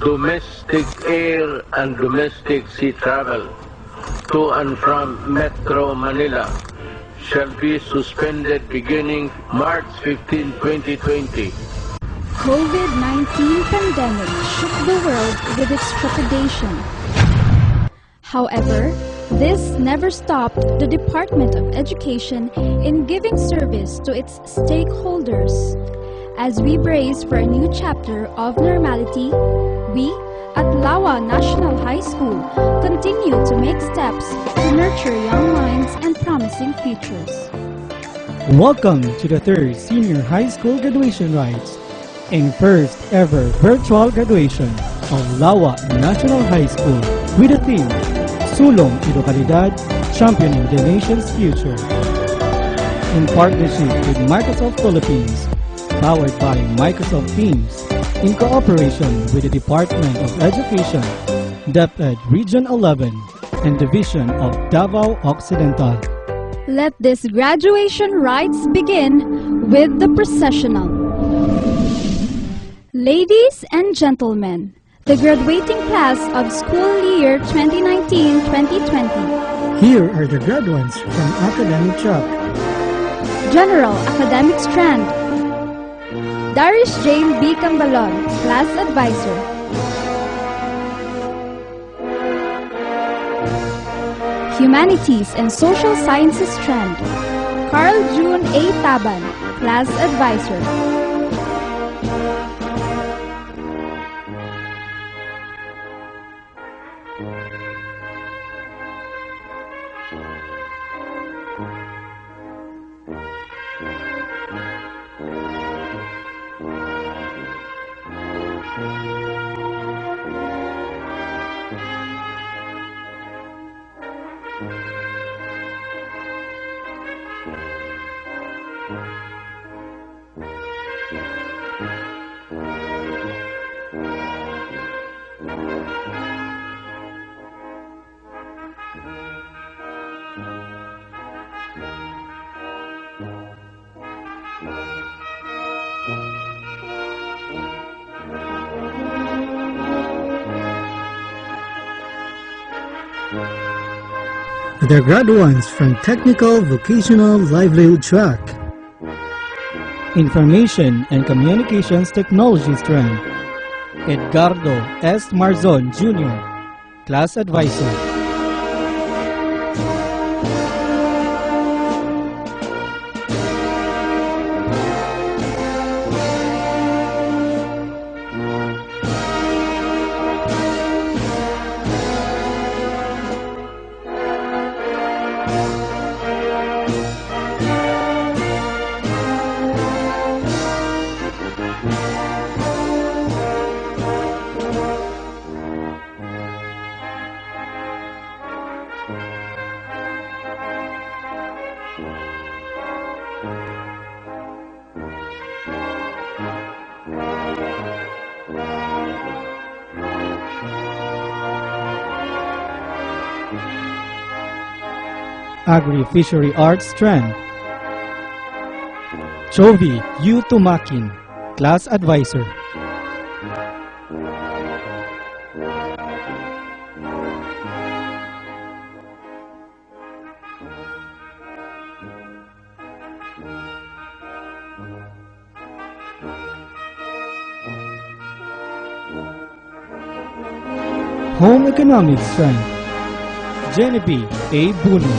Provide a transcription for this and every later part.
Domestic air and domestic sea travel to and from Metro Manila shall be suspended beginning March 15, 2020. COVID-19 pandemic shook the world with its trepidation. However, this never stopped the Department of Education in giving service to its stakeholders. As we brace for a new chapter of normality, we at Lawa National High School continue to make steps to nurture young minds and promising futures. Welcome to the third Senior High School graduation rites and first ever virtual graduation of Lawa National High School with the theme Sulong Edukalidad, Championing the Nation's Future. In partnership with Microsoft Philippines, powered by Microsoft Teams, in cooperation with the Department of Education, DepEd Region 11, and Division of Davao Occidental. Let this graduation rites begin with the processional. Ladies and gentlemen, the graduating class of school year 2019-2020. Here are the graduates from Academic Track. General Academic Strand. Darius Jane B. Cambalon, Class Advisor. Humanities and Social Sciences Strand. Carl June A. Taban, Class Advisor. The graduates from Technical Vocational Livelihood Track. Information and Communications Technology Strand. Edgardo S. Marzon Jr., Class Advisor. Agri-Fishery Arts Strand. Chovy U. Tumakin, Class Advisor. Home Economics Strand. Genevieve A. Buno,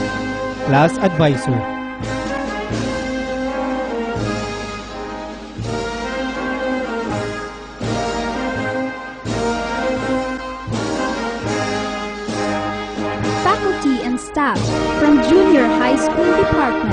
Class Advisor. Faculty and staff from Junior High School Department.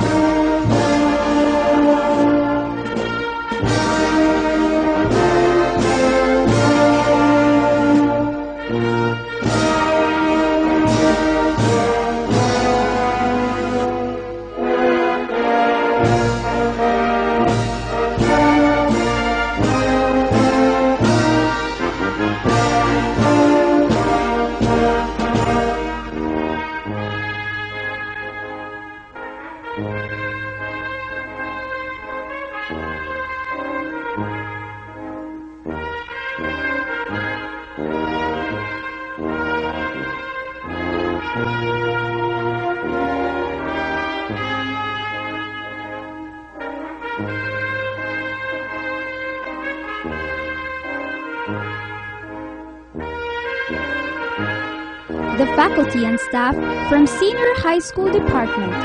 the faculty and staff from Senior High School Department.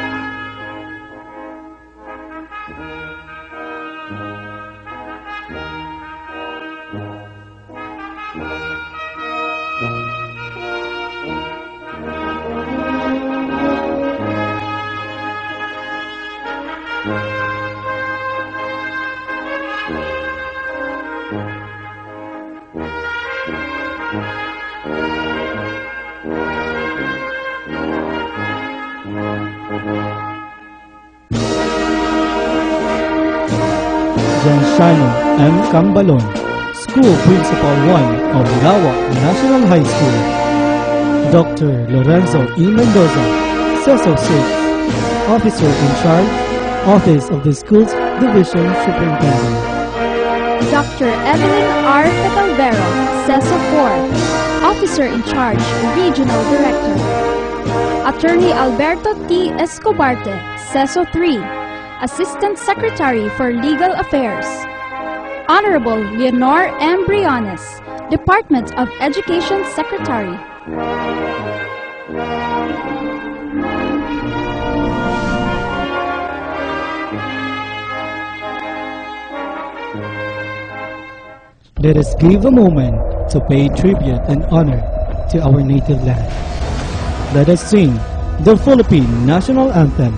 Gianshano M. Cambalon, School Principal 1 of Lawa National High School. Dr. Lorenzo E. Mendoza, CESO 6, Officer in Charge, Office of the Schools Division Superintendent. Dr. Evelyn R. Catalvero, CESO 4, Officer in Charge, Regional Director. Attorney Alberto T. Escobarte, CESO 3, Assistant Secretary for Legal Affairs. Honorable Leonor M. Briones, Department of Education Secretary. Let us give a moment to pay tribute and honor to our native land. Let us sing the Philippine National Anthem.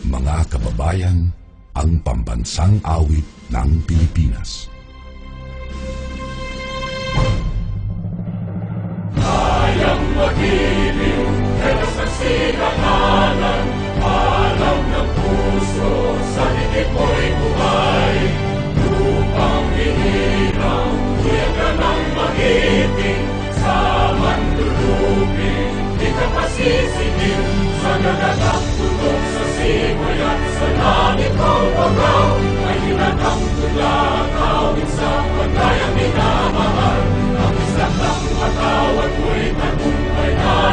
Mga kababayan, ang pambansang awit ng Pilipinas. Kayang magiliw, pero sa sinakanan, alam ng puso, sa higit mo'y buhay. Upang hinirang, kuya ka ng magiting, sa manlulupin, di ka pasisingin, sa nagagang tutok sa simoy at sa langit mong pagaw, ay hinatang tulakaw, sa pagkayang minamahal, ang isang ng matawad mo'y tagumpay na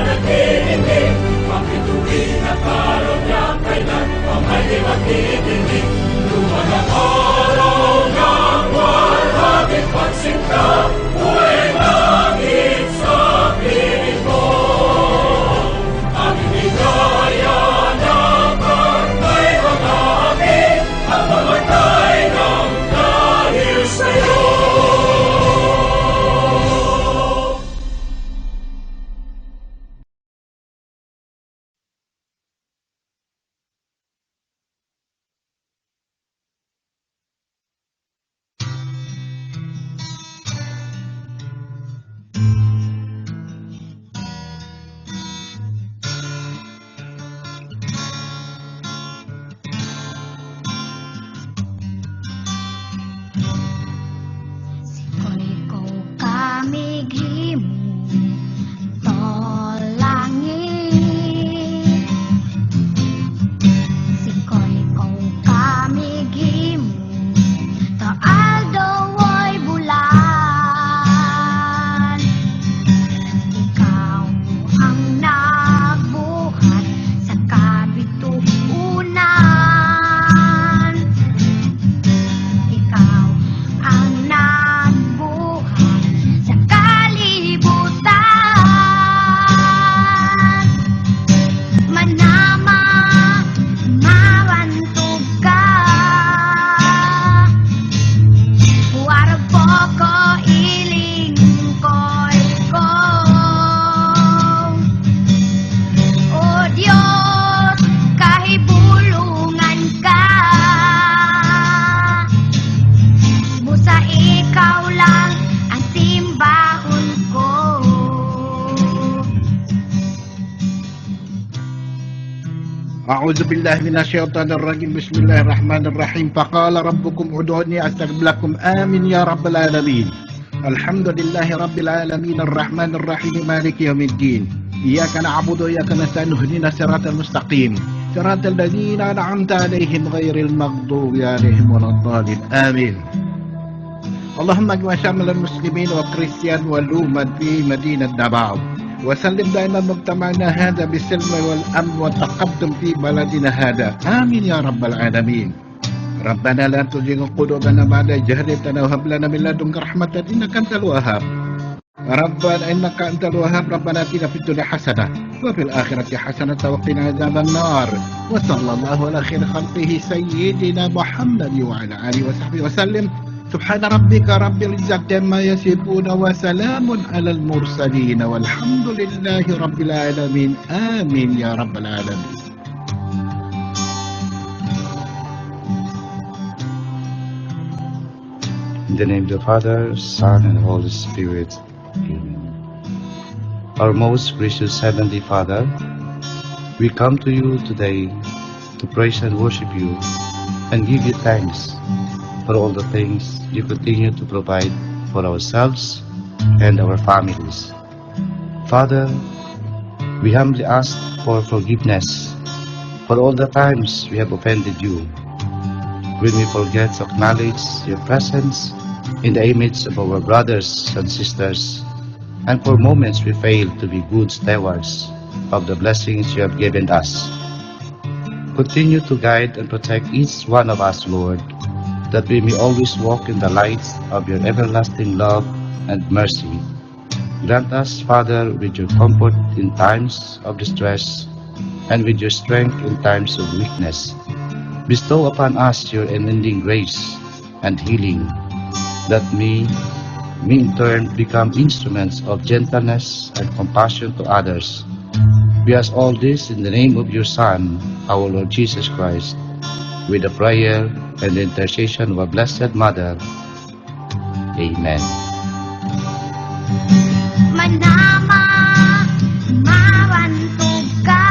أعوذ بالله من الشيطان الرجيم بسم الله الرحمن الرحيم فقال ربكم ادعوني أستجب لكم آمين يا رب العالمين الحمد لله رب العالمين الرحمن الرحيم مالك يوم الدين إياك نعبد وإياك نستعين اهدنا الصراط المستقيم صراط الذين أنعمت عليهم غير المغضوب عليهم ولا الضالين آمين اللهم اجمع شامل المسلمين والكريستيان والرومان في مدينة دباو وسلم دائما مجتمعنا هذا بالسلم والأمن والتقدم في بلدنا هذا آمين يا رب العالمين ربنا لا تزغ قلوبنا بعد إذ هديتنا وهب لنا من لدنك رحمة إنك أنت الوهاب ربنا إنك أنت الوهاب ربنا آتنا في الدنيا حسنة وفي الآخرة حسنة وقنا عذاب النار وصلى الله على خير خلقه سيدنا محمد وعلى آله وصحبه وسلم سبحان ربك رب العزة عما يصفون وسلام على المرسلين والحمد لله رب العالمين آمين يا رب العالمين. In the name of the Father, Son, and Holy Spirit. Amen. Our most gracious Heavenly Father, we come to you today to praise and worship you and give you thanks for all the things you continue to provide for ourselves and our families. Father, we humbly ask for forgiveness for all the times we have offended you, when we forget to acknowledge your presence in the image of our brothers and sisters, and for moments we fail to be good stewards of the blessings you have given us. Continue to guide and protect each one of us, Lord, that we may always walk in the light of your everlasting love and mercy. Grant us, Father, with your comfort in times of distress and with your strength in times of weakness. Bestow upon us your unending grace and healing, that we may in turn become instruments of gentleness and compassion to others. We ask all this in the name of your Son, our Lord Jesus Christ, with the prayer and the intercession of our Blessed Mother. Amen. Manama, mawantog ka.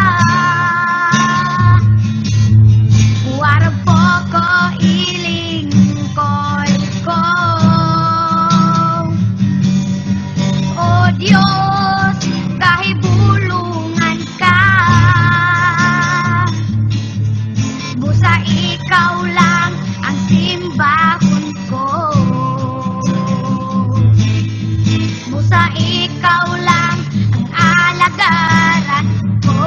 Warpo ko iling ko. O Diyos, kahibulungan ka. Busa ikaw lang ang simbahon ko. Busa ikaw lang ang alagaran ko.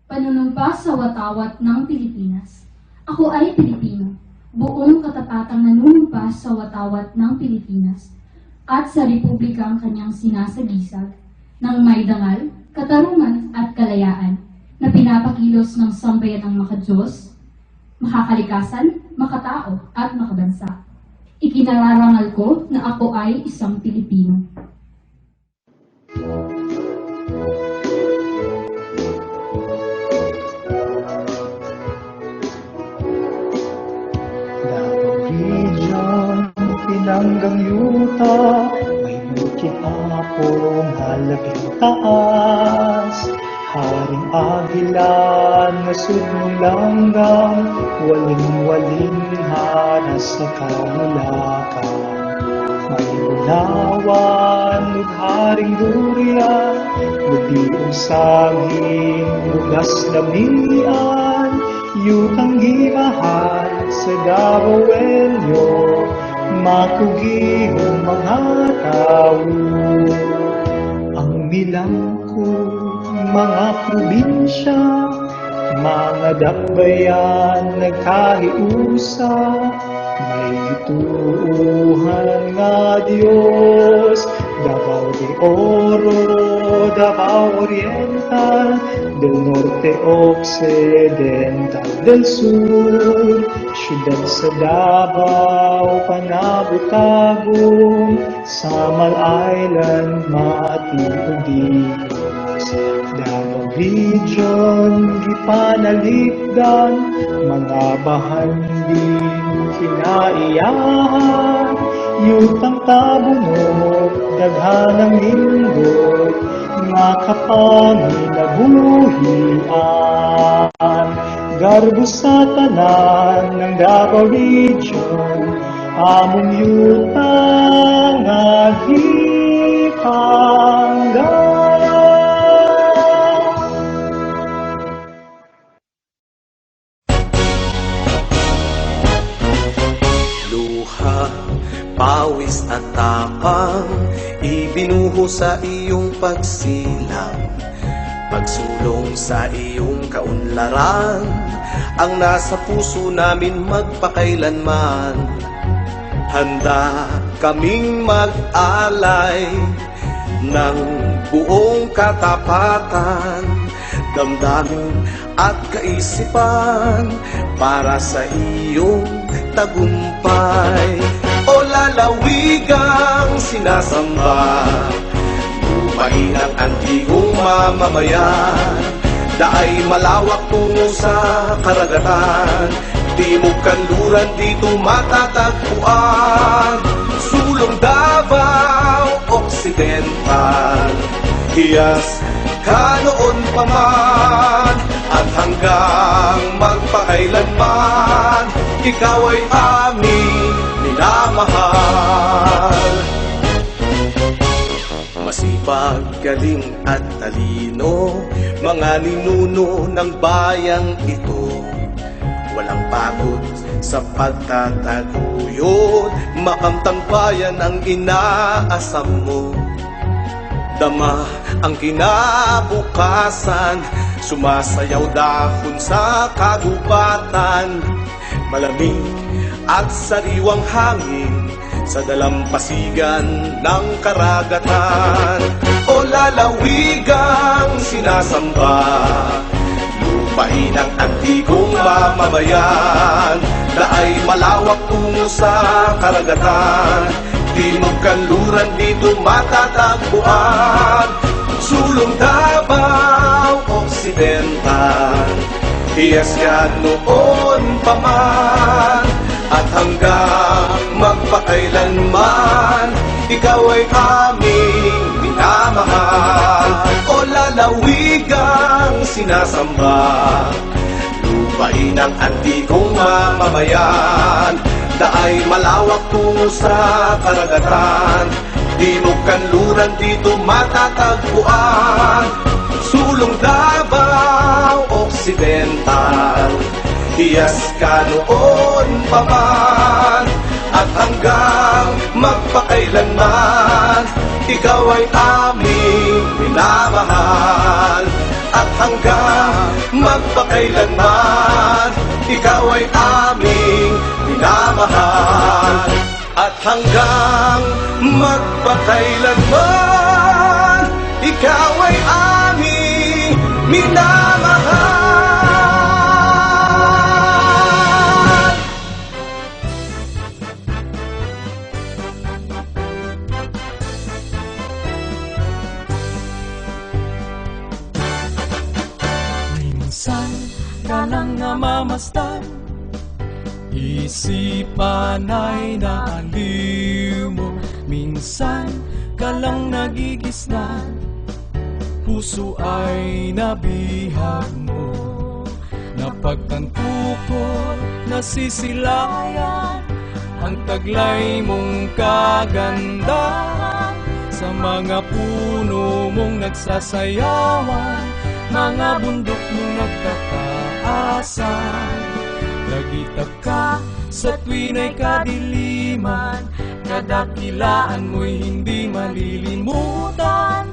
Panunumpa sa watawat ng Pilipinas. Ako ay Pilipino, buong katapatang nanunumpa sa watawat ng Pilipinas at sa republikang kanyang sinasagisag ng may dangal, katarungan at kalayaan na pinapakilos ng sambayanang makadiyos, makakalikasan, makatao at makabansa. Ikinararangal ko na ako ay isang Pilipino. Pinanggang yuta, may bukit apong halaging taas. Haring agilan, nasudmong langgam, waling-waling hanas sa kamulakan. May bunawan, haring durian, magdiong saging, bugas na mian, yutang gimahal sa Davao Elyo. Makugihong mga tao, ang milangko, mga probinsya, mga dakbayan nagkahiusa, may gituuhan nga Diyos, Davao de Oro, Davao Oriental, del Norte Occidental, del Sur, siyudad sa Davao, Panabot-Tabong, Samal Island, Mati, Udigos, Davao Region, Gipanalikdan, mga bahanding kinaiyahan, yutang tabunok, daghanang lindot, nga kapanginabuhian. Garbo sa tanan ng Davao Region, among yutang nga gihanggan. Luha, pawis at tapang, ibinuho sa iyong pagsilang. Pagsulong sa iyong kaunlaran, ang nasa puso namin magpakailanman. Handa kaming mag-alay ng buong katapatan, damdamin at kaisipan para sa iyong tagumpay. O lalawigang sinasamba, lupain ang antigong mamamayan, daay malawak tungo sa karagatan, timog kanluran dito matatagpuan. Sulong Davao Occidental, hiyas ka noon pa man, at hanggang magpakailanman, ikaw ay aming minamahal. Masipag, galing at talino, mga ninuno ng bayang ito. Walang pagod sa pagtataguyod, makamtang bayan ang inaasam mo. Dama ang kinabukasan, sumasayaw dahon sa kagubatan. Malamig at sariwang hangin sa dalampasigan ng karagatan. O lalawigang sinasamba, lupain ang antigong mamamayan, daay malawak tungo sa karagatan, timog kanluran dito matatagpuan. Sulong Davao Occidental, hiyas ka noon pa man, at hanggang magpakailanman, ikaw ay aming minamahal. O lalawigang sinasamba, lupain ang antigong mamamayan, daay malawak tungo sa karagatan, timog kanluran dito matatagpuan. Sulong Davao Occidental, hiyas ka noon pa man, at hanggang magpakailanman, ikaw ay aming minamahal. At hanggang magpakailanman, ikaw ay aming minamahal. At hanggang magpakailanman, ikaw ay aming minamahal. Minsan ka lang namamasdan, isipan ay naaliw mo. Minsan ka lang nagigisnan, puso ay nabihag mo. Napagtanto ko, nasisilayan ang taglay mong kagandahan. Sa mga puno mong nagsasayawan, mga bundok mong nagtataasan. Nagitag ka sa tuwin ay kadiliman, kadakilaan mo'y hindi malilimutan.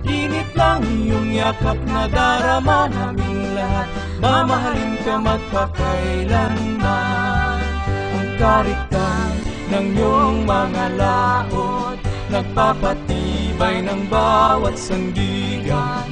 Init lang iyong yakap na darama naming lahat, mamahalin ka magpakailanman. Ang karitan ng iyong mga laot, nagpapatibay ng bawat sandigan,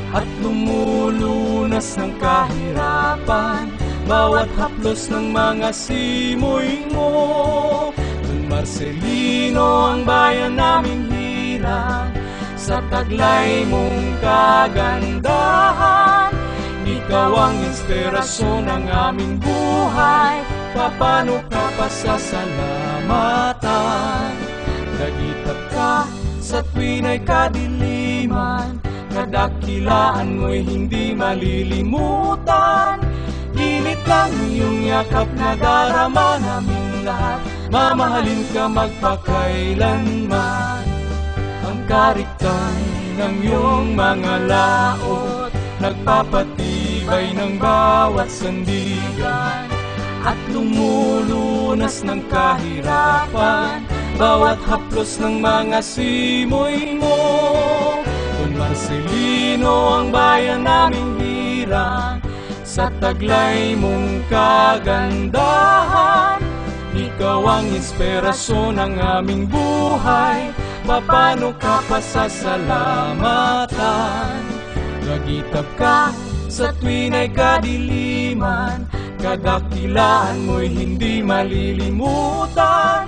at lumulunas ng kahirapan bawat haplos ng mga simoy mo. Don Marcelino, ang bayan naming hirang, sa taglay mong kagandahan. Ikaw ang inspirasyon ng aming buhay, paano ka pasasalamatan? sa tuwin ay kadiliman, kadakilaan mo'y hindi malilimutan. Init lang iyong yakap na darama namin lahat, mamahalin ka magpakailanman. Ang kariktan ng iyong mga laot, nagpapatibay ng bawat sandigan, at lumulunas ng kahirapan bawat haplos ng mga simoy mo. Don Marcelino, ang bayan naming hirang, sa taglay mong kagandahan. Ikaw ang inspirasyon ng aming buhay, paano ka pasasalamatan? Nagitab ka sa tuwin ay kadiliman, kadakilaan mo'y hindi malilimutan.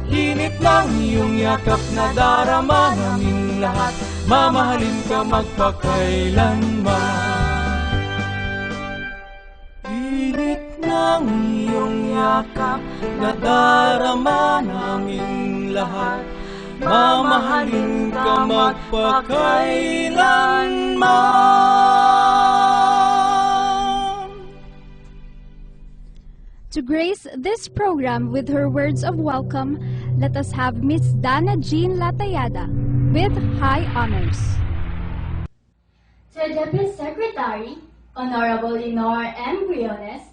Init ng iyong yakap na darama namin lahat, mamahalin ka magpakailanman. Init ng iyong yakap na darama namin lahat, mamahalin ka magpakailanman. To grace this program with her words of welcome, let us have Miss Dana Jean Latayada with high honors. To the Deputy Secretary, Honorable Lenore M. Briones,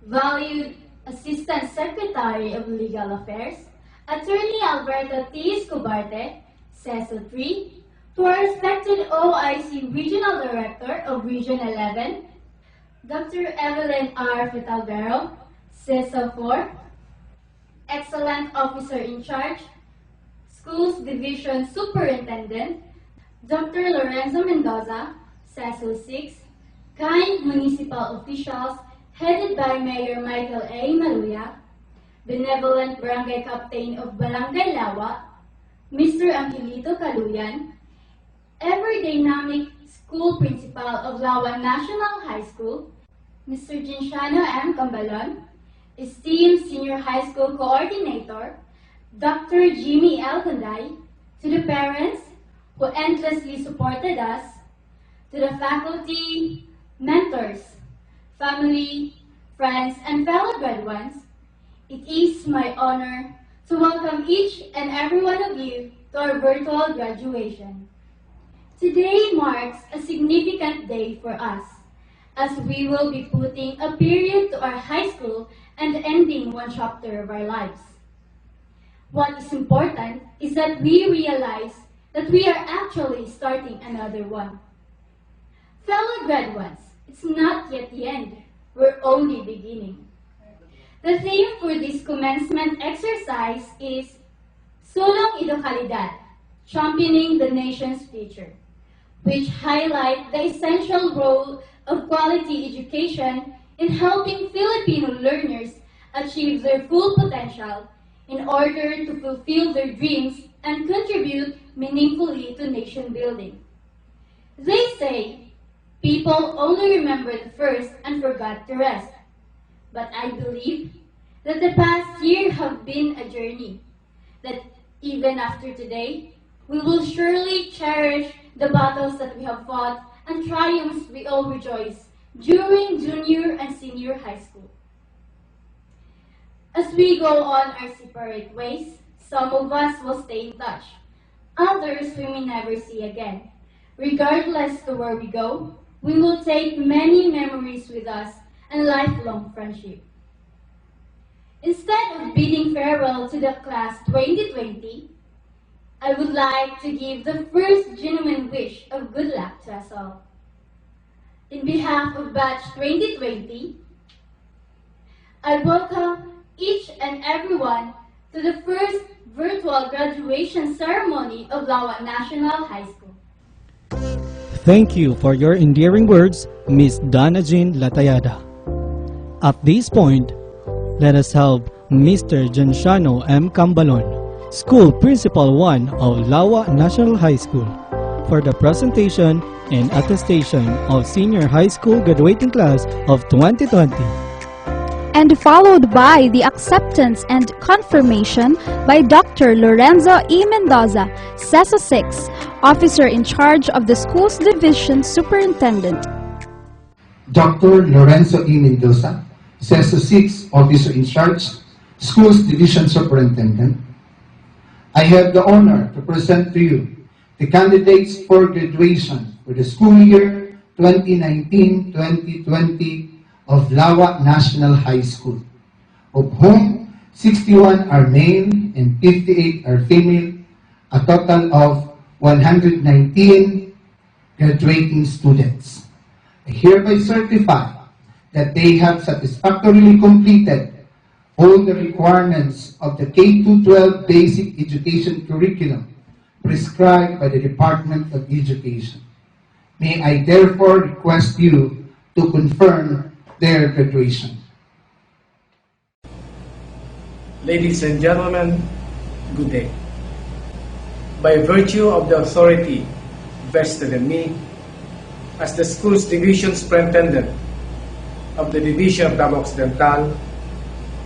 valued Assistant Secretary of Legal Affairs, Attorney Alberto T. Escobarte, CESO 3, to our respected OIC Regional Director of Region 11, Dr. Evelyn R. Fitalvero, CESO 4, Excellent Officer in Charge, Schools Division Superintendent, Dr. Lorenzo Mendoza, CESO 6, kind municipal officials headed by Mayor Michael A. Maluya, benevolent Barangay Captain of Barangay Lawa, Mr. Angelito Caluyan, ever dynamic School Principal of Lawa National High School, Mr. Ginciano M. Cambalon, esteemed Senior High School Coordinator, Dr. Jimmy L. Conday, to the parents who endlessly supported us, to the faculty, mentors, family, friends, and fellow graduates, it is my honor to welcome each and every one of you to our virtual graduation. Today marks a significant day for us, as we will be putting a period to our high school and ending one chapter of our lives. What is important is that we realize that we are actually starting another one. Fellow graduates, it's not yet the end, we're only beginning. The theme for this commencement exercise is Sulong Edukalidad, Championing the Nation's Future, which highlight the essential role of quality education in helping Filipino learners achieve their full potential in order to fulfill their dreams and contribute meaningfully to nation building. They say, people only remember the first and forgot the rest. But I believe that the past year have been a journey, that even after today, we will surely cherish the battles that we have fought and triumphs we all rejoice during junior and senior high school. As we go on our separate ways, some of us will stay in touch, others we may never see again. Regardless to where we go, we will take many memories with us and lifelong friendship. Instead of bidding farewell to the class 2020, I would like to give the first genuine wish of good luck to us all. In behalf of Batch 2020, I welcome each and everyone to the first virtual graduation ceremony of Lawa National High School. Thank you for your endearing words, Miss Dana Jean Latayada. At this point, let us help Mr. Ginciano M. Cambalon, School Principal 1 of Lawa National High School, for the presentation and attestation of Senior High School Graduating Class of 2020. and followed by the acceptance and confirmation by Dr. Lorenzo E. Mendoza, CESO 6, Officer in Charge of the Schools Division Superintendent. Dr. Lorenzo E. Mendoza, CESO 6, Officer in Charge, Schools Division Superintendent. I have the honor to present to you the candidates for graduation for the school year 2019-2020 of Lawa National High School, of whom 61 are male and 58 are female, a total of 119 graduating students. I hereby certify that they have satisfactorily completed all the requirements of the K-12 basic education curriculum prescribed by the Department of Education. May I therefore request you to confirm their graduation. Ladies and gentlemen, good day. By virtue of the authority vested in me as the Schools Division Superintendent of the Division of Davao Occidental,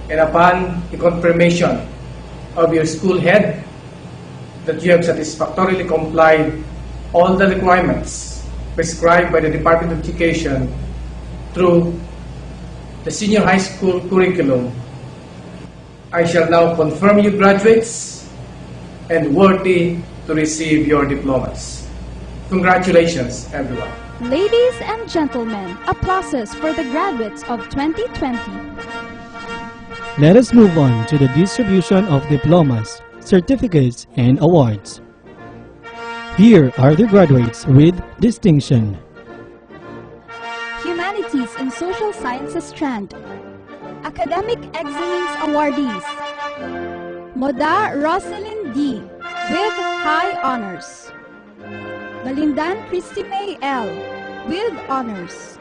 and upon the confirmation of your school head that you have satisfactorily complied all the requirements prescribed by the Department of Education through the senior high school curriculum, I shall now confirm you graduates and worthy to receive your diplomas. Congratulations, everyone. Ladies and gentlemen, applauses for the graduates of 2020. Let us move on to the distribution of diplomas, certificates, and awards. Here are the graduates with distinction. Humanities and Social Sciences Strand. Academic Excellence Awardees. Moda Rosalyn D. with High Honors. Balindan Christy May L. with Honors.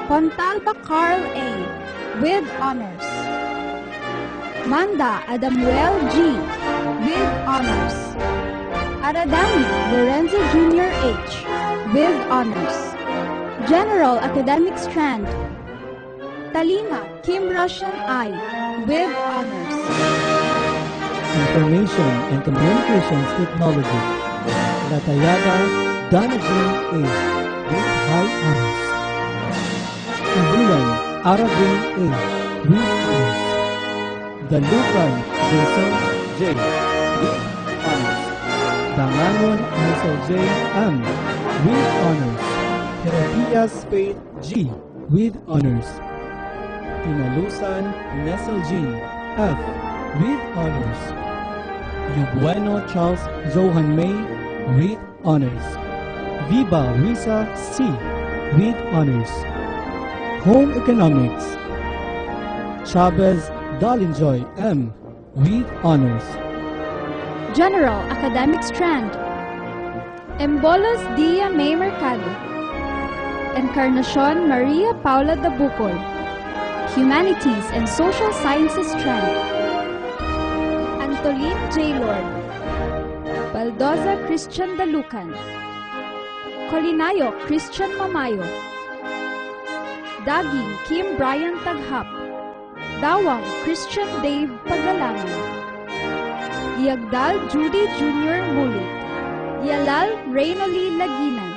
Pontalba Carl A. with Honors. Manda Adamuel G. with Honors. Aradami Lorenzo Jr. H. with Honors. General Academic Strand. Talina Kim Russian I. with Honors. Information and Communications Technology. Latayaga Dana Jane A. with High Honors. Ibulan Arabin A. with Honors. Dalukan Jason J. with Honors. Danganon Hazel J. M. with Honors. Herodias Spade G. with Honors. Pinalusan Nestle Jean F. with Honors. Yubueno Charles Johan May with Honors. Viva Risa C. with Honors. Home Economics. Chavez Dalinjoy M. with Honors. General Academic Strand. Embolos Dia May Mercado. Encarnacion Maria Paula Dabucol. Humanities and Social Sciences Strand. Antolin J. Lord. Baldoza Christian Dalucan. Colinayo Christian Mamayo. Daging Kim Brian Taghap. Dawang Christian Dave Pagalangan. Iagdal Judy Jr. Mulit. Yalal Reynoli Laginan.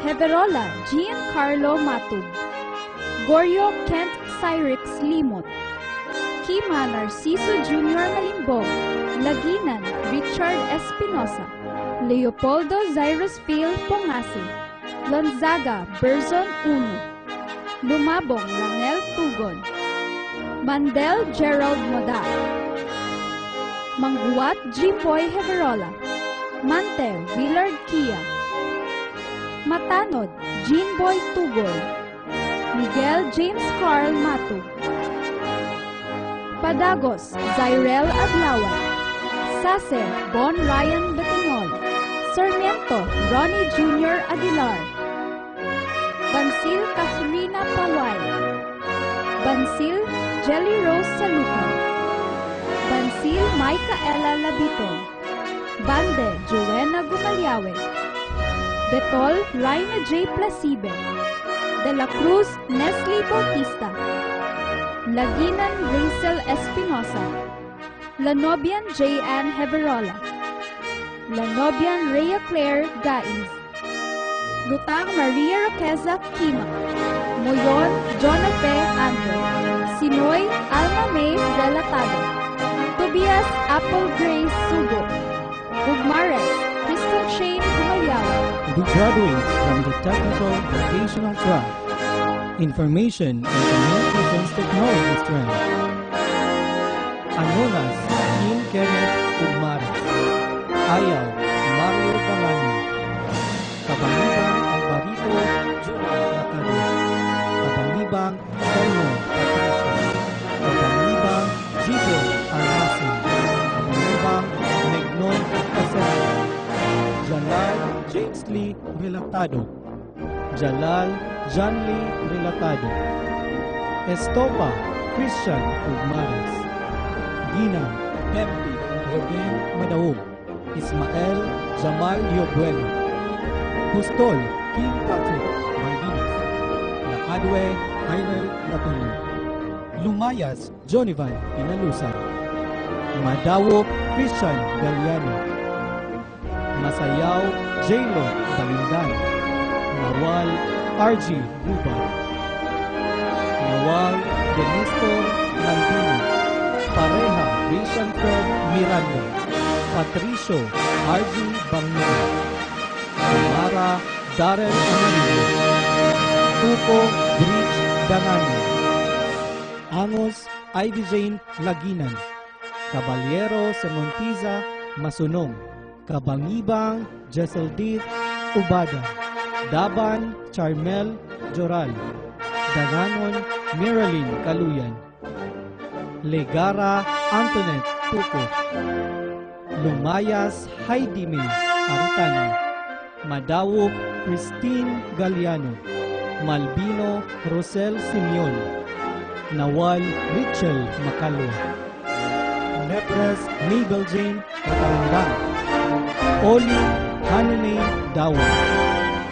Heverola Giancarlo Matub. Goryo Kent Cyrix Limot. Kima Narciso Jr. Malimbog. Laginan Richard Espinosa. Leopoldo Zyrus Phil Pongasi. Lonzaga Berzon Uno. Lumabong Rangel Tugon. Mandel Gerald Moda. Manguat Jimboy Heverola. Mante Willard Kia. Matanod Jeanboy Tugoy. Miguel James Carl Matug. Padagos Zyrel Adlawan. Sase Bon Ryan Betinol. Sarmiento Ronnie Jr. Aguilar. Bansil Catherina Paway. Bansil Jelly Rose Salucan. Bansil Micaela Labiton. Bande Joanna Gumalyawe. Betol Raina J. Placibe. De la Cruz Nestle Bautista. Laginan Rachel Espinosa, Lanobian J.N. Heverola, Lanobian Rhea Claire Gaiz, Lutang Maria Roqueza Kima, Moyon Jonape Andro, Sinoy Alma May Relatado, Tobias Apple Grace Sugo, Ugmares Crystal Shane Humayawa. The graduates from the Technical Vocational Track, Information and Communications Technology Strand, Anonas Kim Kenneth Ugmares, Ayaw Mario Galani, Kabanibang Alvarito Junior Latado, Kabanibang Elmo Patricio, Kabanibang Gito Almasin, Kabanibang Negnon Casella, Jalal James Lee Relatado, Jalal John Lee Relatado, Estopa Christian Ugmares, Gina Empi Robin Madaug, Ismael Jamal Yobuelo, Pustol King Patrick Martinez, Lakadwe Jairel Latuno, Lumayas Jonivan Pinalusan, Madawop Christian Galiano, Masayaw J.Lo Balindan, Nawal R.G. Buba, Nawal Denistor Nandino, Pareha Rishon Fred Miranda, Patricio R.G. Bangino, Amara Darrell Amarillo, Tuko Bridge Dangano, Amos Ivy Jane Laginan, Caballero Semontiza Masunong, Kabangibang Jesseldith Ubada, Daban Charmel Joral, Daganon Marilyn Kaluyan, Legara Antoinette Tuco, Lumayas Heidi May Aritano, Madawop Christine Galiano, Malbino Rosel Simeon, Nawal Richel Macalua, Nepres Mabel Jane Matalambang, Oli Hanune Dawa,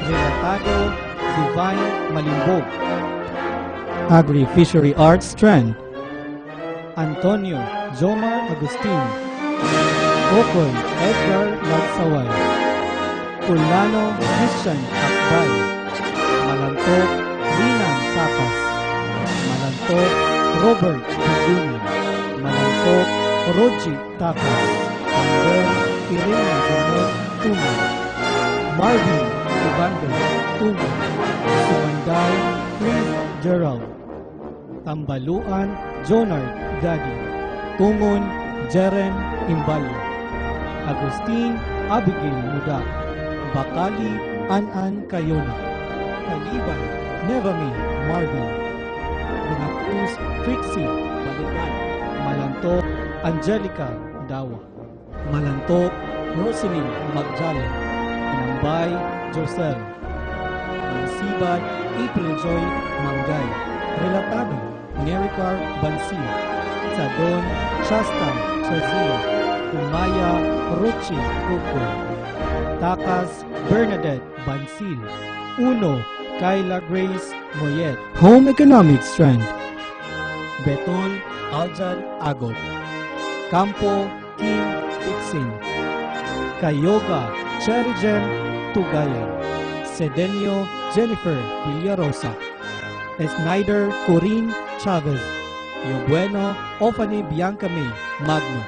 Relatado Divine Malimbog, Agri-Fishery Arts Strand, Antonio Jomar Agustin, Okon Edgar Lagsaway, Tulano Christian Akbay, Malantok Rinan Tapas, Malantok Robert Haguni, Malantok Roji Tapas, Ander Irene Jamon Tumo, Marvin Ubander Tumo, Sumanday Chris Gerald, Tambaluan Jonard Gadi, Tungon Jeren Imbalyo, Agustin Abigail Muda, Bakali An-An Kayona, Taliban Nevami Marvin, Bunacruz Trixie Balikan, Malantok Angelica Dawa, Malantok Rosalyn Magdalen, Nambay Josel, Mansibad April Joy Mangay, Relatado Nericar Bansi, Sadon Shasta Chazia, Umaya Ruchi Kuko, Takas Bernadette Bansil, Uno Kyla Grace Moyet, Home Economics Strand, Beton Aljan Agot, Campo Kim Ixin, Kayoga Cherijem Tugayan, Sedenio Jennifer Villarosa, Snyder Corinne Chavez, Yobueno Ofani Bianca May Magno.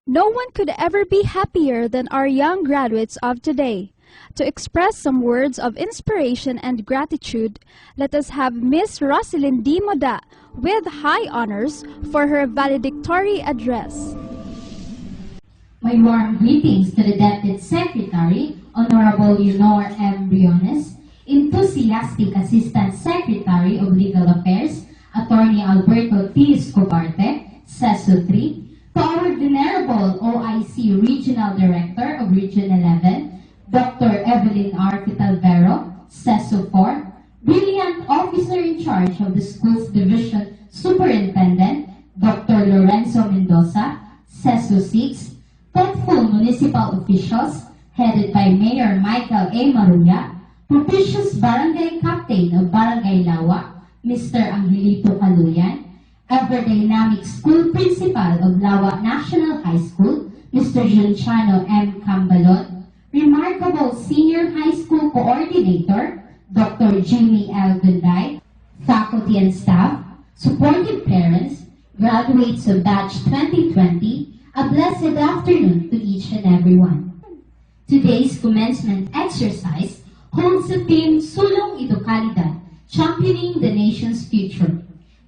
No one could ever be happier than our young graduates of today. To express some words of inspiration and gratitude, let us have Miss Rosalind D. Moda with high honors for her valedictory address. My warm greetings to the Deputy Secretary, Honorable Leonor M. Briones, Enthusiastic Assistant Secretary of Legal Affairs, Attorney Alberto T. Escobarte, CESO 3, to our Venerable OIC Regional Director of Region 11, Dr. Evelyn R. Fitalvero, CESO 4, Brilliant Officer in Charge of the Schools Division Superintendent, Dr. Lorenzo Mendoza, CESO 6, thoughtful municipal officials, headed by Mayor Michael A. Maruya, propitious Barangay Captain of Barangay Lawa, Mr. Angelito Caluyan, ever-dynamic school principal of Lawa National High School, Mr. Juliano M. Cambalon, remarkable senior high school coordinator, Dr. Jimmy L. Gunday, faculty and staff, supportive parents, graduates of batch 2020, a blessed afternoon to each and everyone. Today's commencement exercise holds the theme Sulong Edukalidad, championing the nation's future.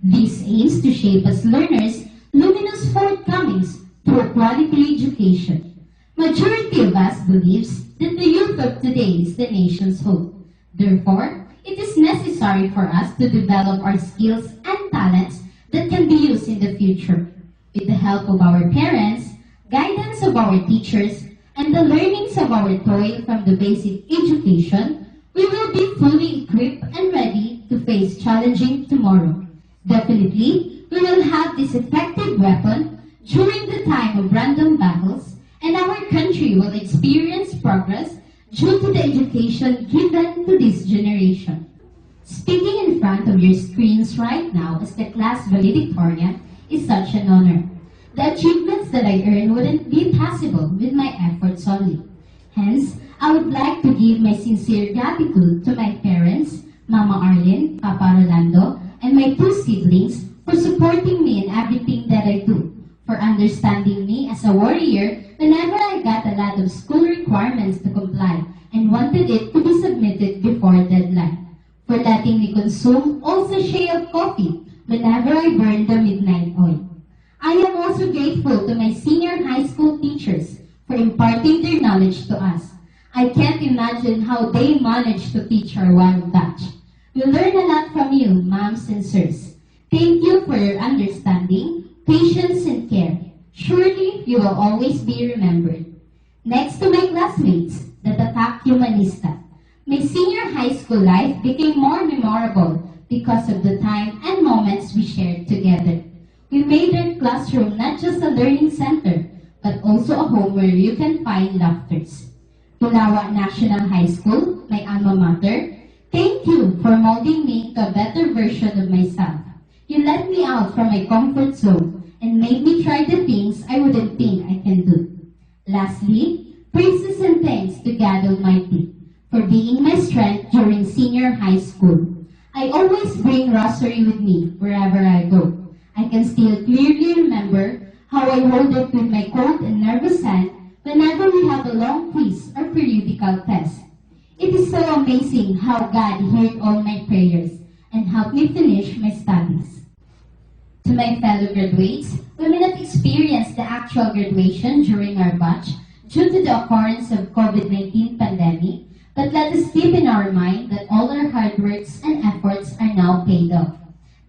This aims to shape as learners luminous forthcomings through quality education. Majority of us believes that the youth of today is the nation's hope. Therefore, it is necessary for us to develop our skills and talents that can be used in the future. With the help of our parents, guidance of our teachers, and the learnings of our toil from the basic education, we will be fully equipped and ready to face challenging tomorrow. Definitely, we will have this effective weapon during the time of random battles, and our country will experience progress due to the education given to this generation. Speaking in front of your screens right now as the class valedictorian is such an honor. The achievements that I earn wouldn't be possible with my efforts only. Hence, I would like to give my sincere gratitude to my parents, Mama Arlene, Papa Rolando, and my two siblings for supporting me in everything that I do, for understanding me as a warrior whenever I got a lot of school requirements to comply and wanted it to be submitted before deadline, for letting me consume all sachet of coffee whenever I burned the midnight oil. I am also grateful to my senior high school teachers for imparting their knowledge to us. I can't imagine how they managed to teach our wild batch. We learn a lot from you, moms and sirs. Thank you for your understanding, patience, and care. Surely you will always be remembered. Next to my classmates, the Tatak Humanista. My senior high school life became more memorable because of the time and moments we shared together. We made our classroom not just a learning center, but also a home where you can find laughters. Lawa National High School, my alma mater, thank you for molding me to a better version of myself. You let me out from my comfort zone and made me try the things I wouldn't think I can do. Lastly, praises and thanks to God Almighty for being my strength during senior high school. I always bring rosary with me wherever I go. I can still clearly remember how I hold it with my cold and nervous hand whenever we have a long quiz or periodical test. It is so amazing how God heard all my prayers and helped me finish my studies. To my fellow graduates, we may not experience the actual graduation during our batch due to the occurrence of COVID-19 pandemic, but let us keep in our mind that all our hard works and efforts are now paid off.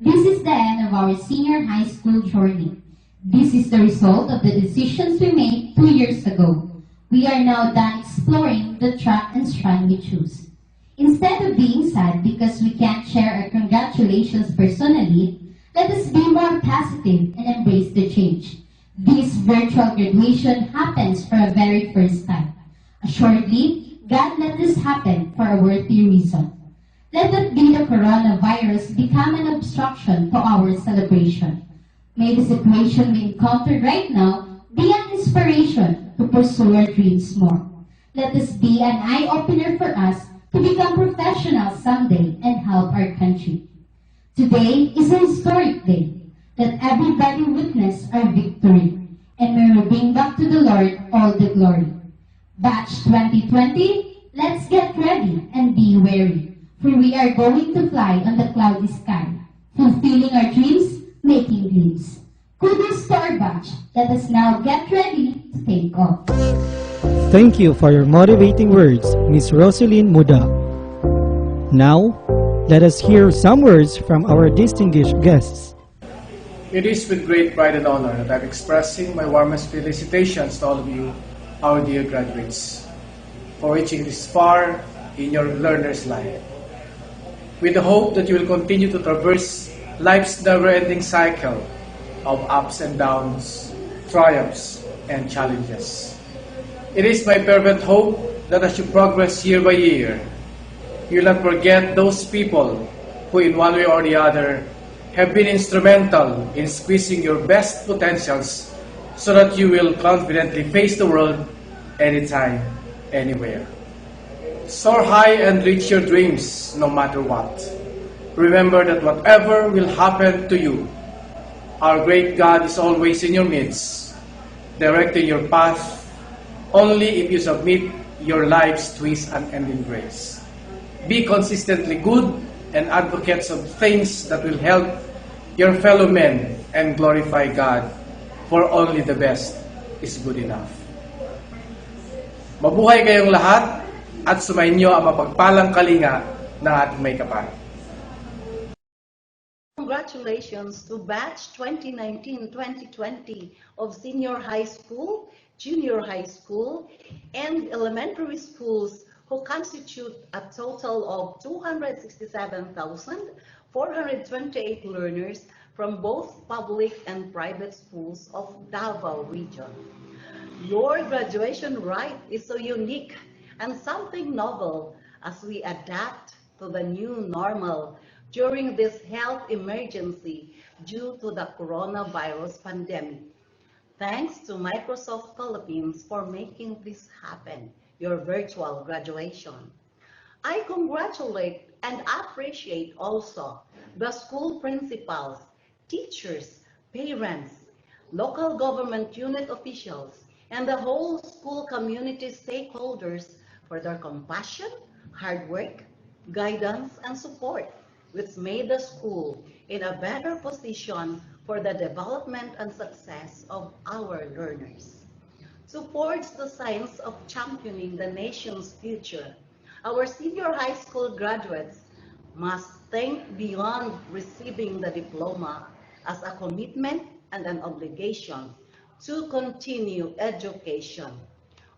This is the end of our senior high school journey. This is the result of the decisions we made 2 years ago. We are now done exploring the track and strand we choose. Instead of being sad because we can't share our congratulations personally, let us be more positive and embrace the change. This virtual graduation happens for a very first time. Assuredly, God let this happen for a worthy reason. Let not be the coronavirus become an obstruction to our celebration. May the situation we encounter right now be an inspiration to pursue our dreams more. Let this be an eye-opener for us to become professionals someday and help our country. Today is a historic day. Let everybody witness our victory, and may we bring back to the Lord all the glory. Batch 2020, let's get ready and be wary, for we are going to fly on the cloudy sky, fulfilling our dreams, making gleams. Kudos to our batch. Let us now get ready to take off. Thank you for your motivating words, Miss Rosaline Muda. Now, let us hear some words from our distinguished guests. It is with great pride and honor that I'm expressing my warmest felicitations to all of you, our dear graduates, for reaching this far in your learner's life. With the hope that you will continue to traverse life's never-ending cycle of ups and downs, triumphs, and challenges. It is my fervent hope that as you progress year by year, you will not forget those people who in one way or the other have been instrumental in squeezing your best potentials so that you will confidently face the world anytime, anywhere. Soar high and reach your dreams no matter what. Remember that whatever will happen to you, our great God is always in your midst, directing your path only if you submit your lives to His unending grace. Be consistently good and advocates of things that will help your fellow men and glorify God, for only the best is good enough. Mabuhay kayong lahat at sumainyo ang mapagpalang kalinga ng ating may kapal. Congratulations to batch 2019-2020 of senior high school, junior high school, and elementary schools who constitute a total of 267,428 learners from both public and private schools of Davao Region. Your graduation rite is so unique and something novel as we adapt to the new normal during this health emergency due to the coronavirus pandemic. Thanks to Microsoft Philippines for making this happen, your virtual graduation. I congratulate and appreciate also the school principals, teachers, parents, local government unit officials, and the whole school community stakeholders for their compassion, hard work, guidance, and support, which made the school in a better position for the development and success of our learners. Supports the science of championing the nation's future. Our senior high school graduates must think beyond receiving the diploma as a commitment and an obligation to continue education.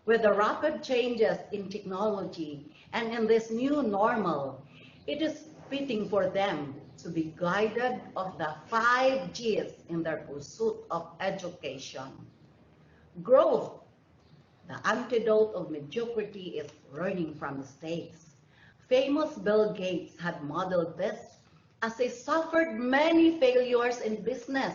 With the rapid changes in technology and in this new normal, it is fitting for them to be guided of the 5 Gs in their pursuit of education. Growth. The antidote of mediocrity is learning from mistakes. Famous Bill Gates had modeled this as he suffered many failures in business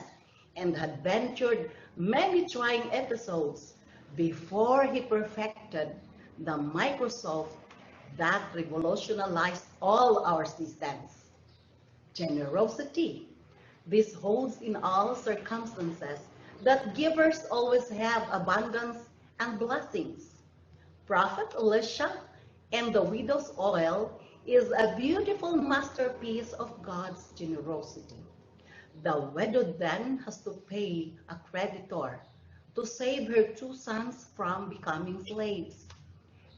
and had ventured many trying episodes before he perfected the Microsoft that revolutionized all our systems. Generosity. This holds in all circumstances that givers always have abundance and blessings. Prophet Elisha and the widow's oil is a beautiful masterpiece of God's generosity. The widow then has to pay a creditor to save her 2 sons from becoming slaves.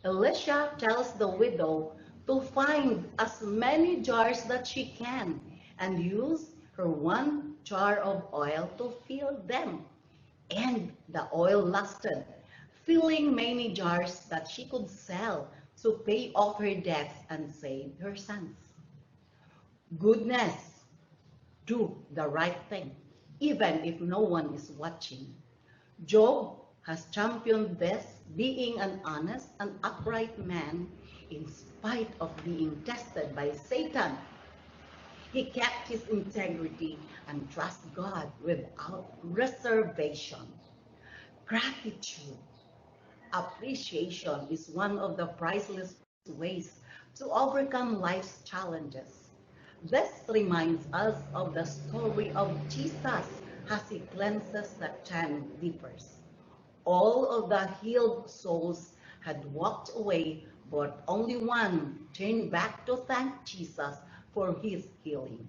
Elisha tells the widow to find as many jars that she can and use her 1 jar of oil to fill them. And the oil lasted, filling many jars that she could sell to pay off her debts and save her sons. Goodness. Do the right thing, even if no one is watching. Job has championed this, being an honest and upright man in spite of being tested by Satan. He kept his integrity and trusted God without reservation. Gratitude. Appreciation is one of the priceless ways to overcome life's challenges. This reminds us of the story of Jesus as he cleanses the 10 lepers. All of the healed souls had walked away, but only one turned back to thank Jesus for his healing.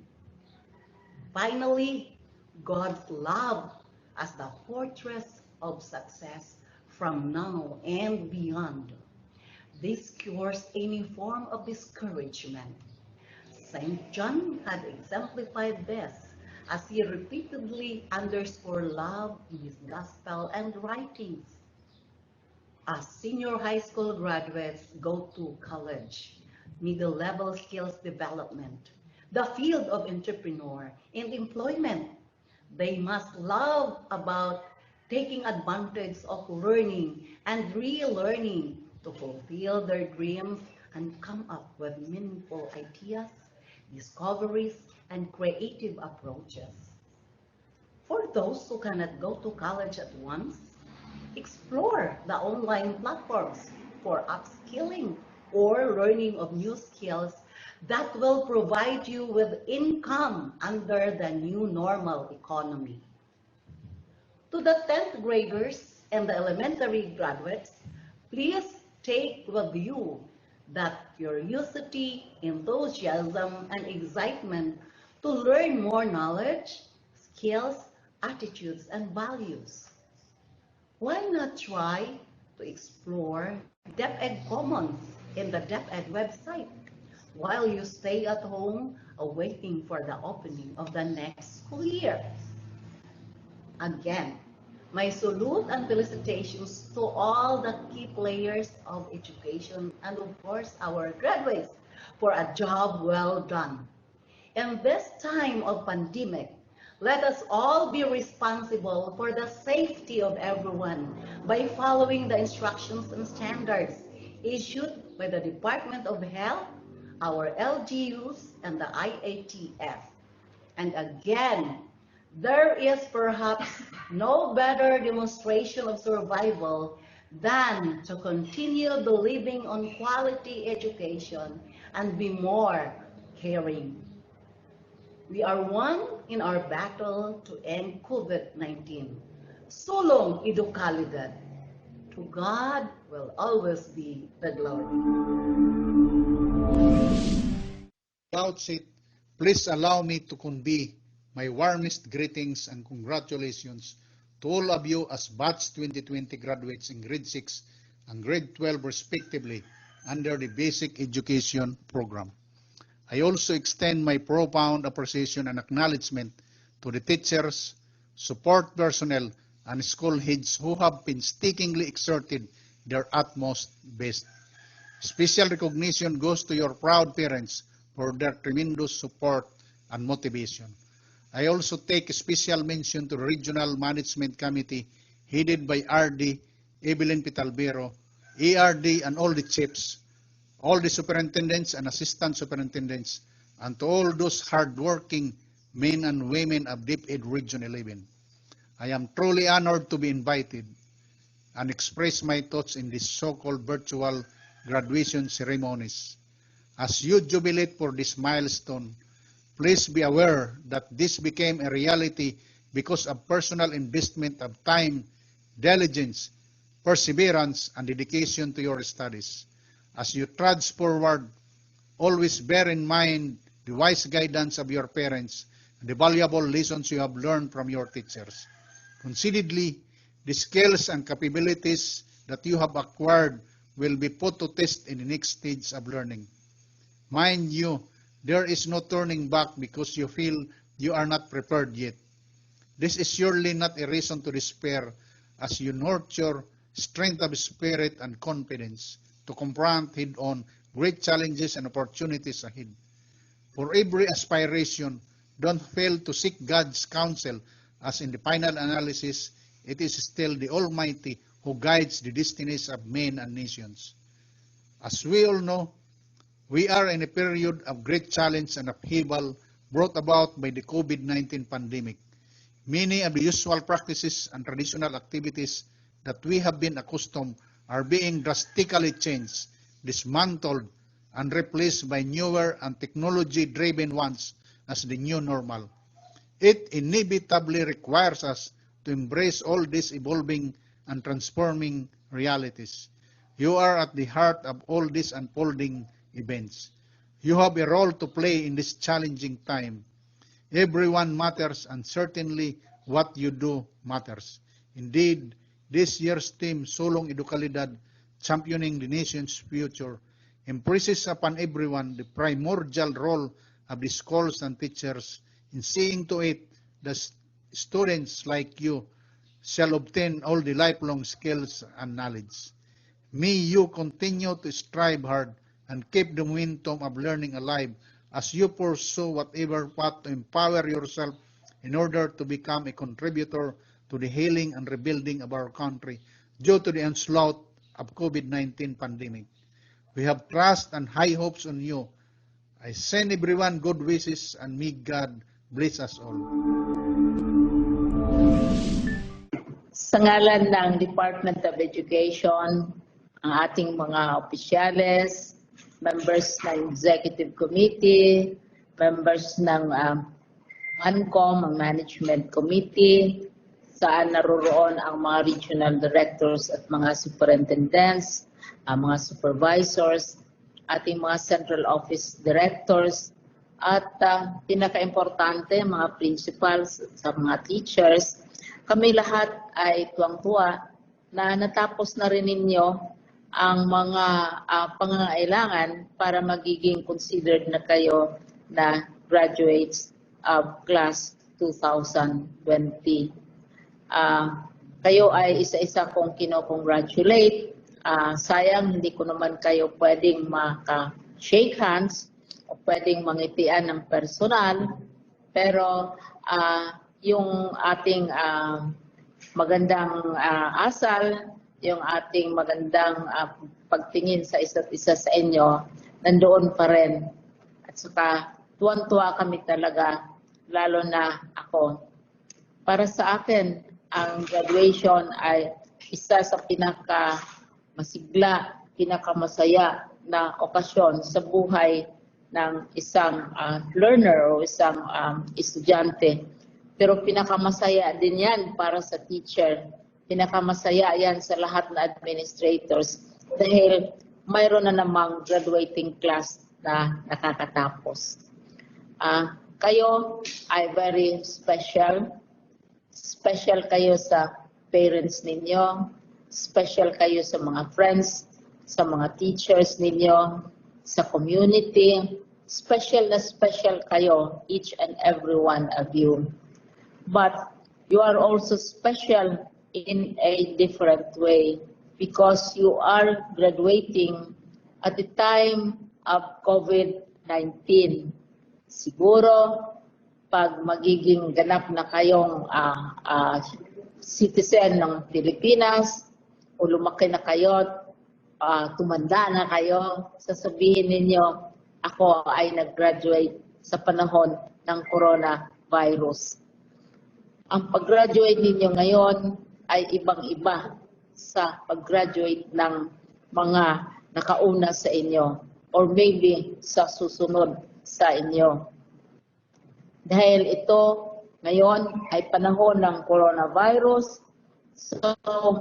Finally, God's love as the fortress of success from now and beyond. This cures any form of discouragement. St. John had exemplified this as he repeatedly underscored love in his gospel and writings. As senior high school graduates go to college, middle-level skills development, the field of entrepreneur and employment, they must love about taking advantage of learning and relearning to fulfill their dreams and come up with meaningful ideas, discoveries, and creative approaches. For those who cannot go to college at once, explore the online platforms for upskilling or learning of new skills that will provide you with income under the new normal economy. To the 10th graders and the elementary graduates, please take with you that curiosity, enthusiasm, and excitement to learn more knowledge, skills, attitudes, and values. Why not try to explore DepEd Commons in the DepEd website while you stay at home awaiting for the opening of the next school year? Again, my salute and felicitations to all the key players of education and of course our graduates for a job well done. In this time of pandemic, let us all be responsible for the safety of everyone by following the instructions and standards issued by the Department of Health, our LGUs, and the IATF. And again, there is perhaps no better demonstration of survival than to continue believing on quality education and be more caring. We are one in our battle to end COVID-19. Sulong Idukalidad. To God will always be the glory. Outset, please allow me to convey my warmest greetings and congratulations to all of you as Batch 2020 graduates in Grade 6 and Grade 12 respectively under the Basic Education Program. I also extend my profound appreciation and acknowledgement to the teachers, support personnel, and school heads who have painstakingly exerted their utmost best. Special recognition goes to your proud parents for their tremendous support and motivation. I also take special mention to the Regional Management Committee headed by RD Evelyn Pitalbero, ARD, and all the chiefs, all the superintendents and assistant superintendents, and to all those hard-working men and women of DepEd Region 11. I am truly honored to be invited and express my thoughts in this so-called virtual graduation ceremonies. As you jubilate for this milestone, please be aware that this became a reality because of personal investment of time, diligence, perseverance, and dedication to your studies. As you trudge forward, always bear in mind the wise guidance of your parents and the valuable lessons you have learned from your teachers. Consideredly, the skills and capabilities that you have acquired will be put to test in the next stage of learning. Mind you, there is no turning back because you feel you are not prepared yet. This is surely not a reason to despair as you nurture strength of spirit and confidence to confront head-on great challenges and opportunities ahead. For every aspiration, don't fail to seek God's counsel, as in the final analysis, it is still the Almighty who guides the destinies of men and nations. As we all know, we are in a period of great challenge and upheaval brought about by the COVID-19 pandemic. Many of the usual practices and traditional activities that we have been accustomed are being drastically changed, dismantled, and replaced by newer and technology-driven ones as the new normal. It inevitably requires us to embrace all these evolving and transforming realities. You are at the heart of all these unfolding events. You have a role to play in this challenging time. Everyone matters, and certainly what you do matters. Indeed, this year's theme, Sulong Idukalidad, Championing the Nation's Future, impresses upon everyone the primordial role of the schools and teachers in seeing to it that students like you shall obtain all the lifelong skills and knowledge. May you continue to strive hard and keep the momentum of learning alive as you pursue whatever path to empower yourself in order to become a contributor to the healing and rebuilding of our country due to the onslaught of COVID-19 pandemic. We have trust and high hopes on you I send everyone good wishes and may God bless us all. Sa ngalan ng Department of Education, ang ating mga opisyales, members ng Executive Committee, members ng MANCOM, ang Management Committee, saan naroroon ang mga regional directors at mga superintendents, mga supervisors, ating mga central office directors, at pinaka-importante, mga principals sa mga teachers. Kami lahat ay tuwang-tuwa na natapos na rin ninyo ang mga pangangailangan para magiging considered na kayo na graduates of class 2020. Kayo ay isa-isa kong kino-congratulate. Sayang hindi ko naman kayo pwedeng maka-shake hands o pwedeng mangitian ng personal, pero yung ating magandang asal, yung ating magandang pagtingin sa isa't isa sa inyo, nandoon pa rin. At saka tuwan-tuwa kami talaga, lalo na ako. Para sa akin, ang graduation ay isa sa pinaka-masigla, pinaka-masaya na okasyon sa buhay ng isang learner o isang estudyante. Pero pinakamasaya din yan para sa teacher. Pinakamasaya yan sa lahat na administrators dahil mayroon na namang graduating class na nakakatapos. Kayo ay very special. Special kayo sa parents ninyo. Special kayo sa mga friends, sa mga teachers ninyo, sa community. Special na special kayo, each and every one of you. But you are also special in a different way because you are graduating at the time of COVID-19. Siguro, pag magiging ganap na kayong citizen ng Pilipinas o lumaki na kayo, tumanda na kayo, sasabihin ninyo, ako ay nag-graduate sa panahon ng coronavirus. Ang pag-graduate ninyo ngayon ay ibang-iba sa pag-graduate ng mga nakauna sa inyo or maybe sa susunod sa inyo. Dahil ito ngayon ay panahon ng coronavirus, so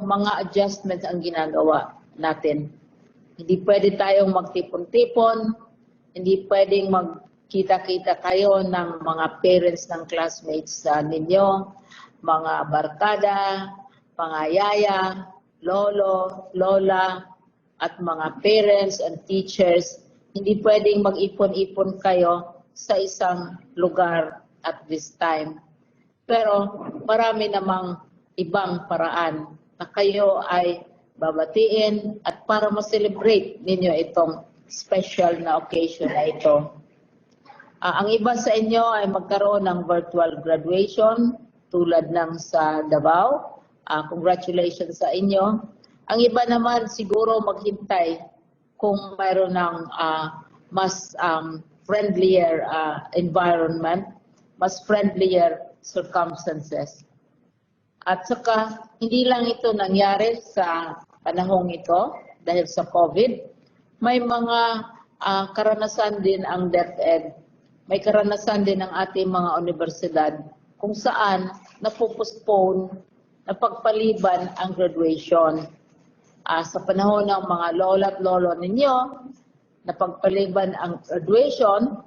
mga adjustments ang ginagawa natin. Hindi pwede tayong magtipon-tipon, hindi pwedeng magkita-kita kayo ng mga parents ng classmates ninyo, mga barkada, mga yaya, lolo, lola, at mga parents and teachers. Hindi pwedeng mag-ipon-ipon kayo sa isang lugar at this time. Pero marami namang ibang paraan na kayo ay babatiin at para ma-celebrate ninyo itong special na occasion na ito. Ang iba sa inyo ay magkaroon ng virtual graduation tulad ng sa Davao. Congratulations sa inyo. Ang iba naman siguro maghintay kung mayroon ng mas friendlier environment, mas friendlier circumstances. At saka, hindi lang ito nangyari sa panahong ito dahil sa COVID. May mga karanasan din ang DepEd. May karanasan din ang ating mga universidad kung saan napopostpone, napagpaliban ang graduation. Sa panahon ng mga lola at lolo ninyo, napagpaliban ang graduation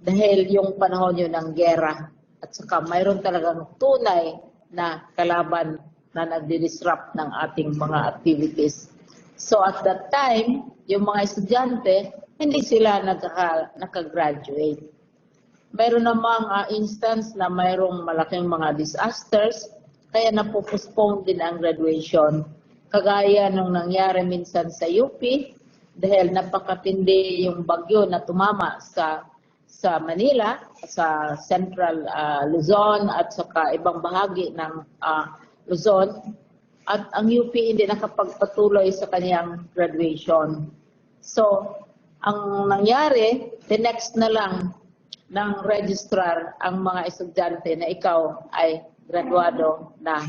dahil yung panahon yun ng gera. At saka mayroon talagang tunay na kalaban na nagdi-disrupt ng ating mga activities. So at that time, yung mga estudyante, hindi sila nakagraduate. Mayroon namang instance na mayroong malaking mga disasters, kaya napopostpone din ang graduation. Kagaya nung nangyari minsan sa UP, dahil napakatindi yung bagyo na tumama sa Manila, sa Central Luzon at saka ibang bahagi ng Luzon, at ang UP hindi nakapagpatuloy sa kanyang graduation. So, Ang nangyari, the next na lang ng registrar ang mga estudyante na ikaw ay graduado na.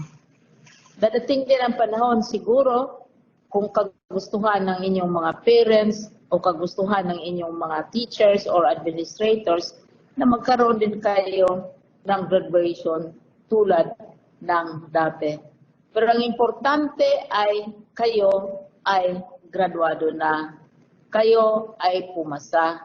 Dadating din ang panahon siguro kung kagustuhan ng inyong mga parents o kagustuhan ng inyong mga teachers or administrators na magkaroon din kayo ng graduation tulad ng dati. Pero ang importante ay kayo ay graduado na. Kayo ay pumasa.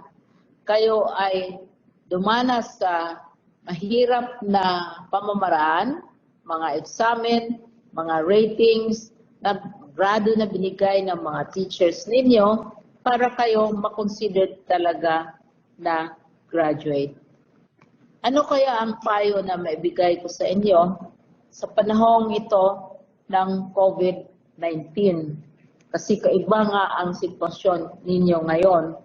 Kayo ay dumanas sa mahirap na pamamaraan, mga examen, mga ratings, na grado na binigay ng mga teachers ninyo para kayo makonsider talaga na graduate. Ano kaya ang payo na maibigay ko sa inyo sa panahong ito ng COVID-19? Kasi kaiba nga ang sitwasyon ninyo ngayon.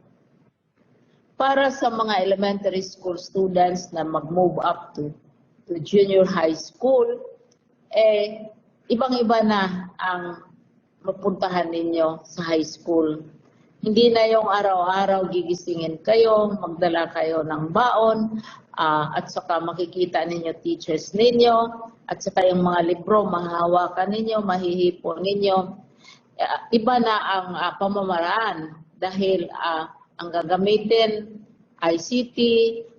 Para sa mga elementary school students na mag-move up to junior high school, ibang-iba na ang mapuntahan ninyo sa high school. Hindi na yung araw-araw gigisingin kayo, magdala kayo ng baon, at saka makikita ninyo teachers ninyo, at saka yung mga libro mahahawakan ninyo, mahihipo ninyo. Iba na ang pamamaraan dahil ang gagamitin ICT,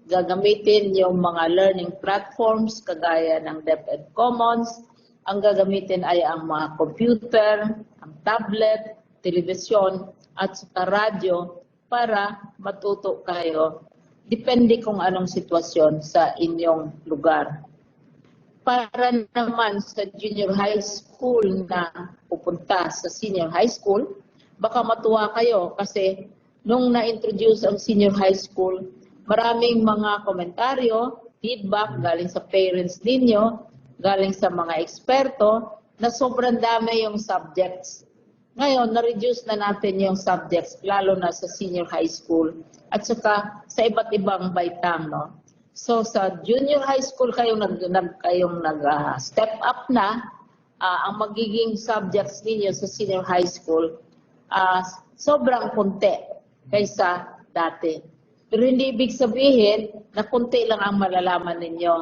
gagamitin yung mga learning platforms kagaya ng DepEd Commons, ang gagamitin ay ang mga computer, ang tablet, telebisyon, at saka radyo para matuto kayo. Depende kung anong sitwasyon sa inyong lugar. Para naman sa junior high school na pupunta sa senior high school, baka matuwa kayo kasi nung na-introduce ang senior high school, maraming mga komentaryo, feedback galing sa parents ninyo, galing sa mga eksperto, na sobrang dami yung subjects. Ngayon, na-reduce na natin yung subjects, lalo na sa senior high school, at saka sa iba't ibang baitang, no? So sa junior high school kayong nag-step up na, ang magiging subjects ninyo sa senior high school, sobrang konti kaysa dati. Pero hindi ibig sabihin na konti lang ang malalaman ninyo.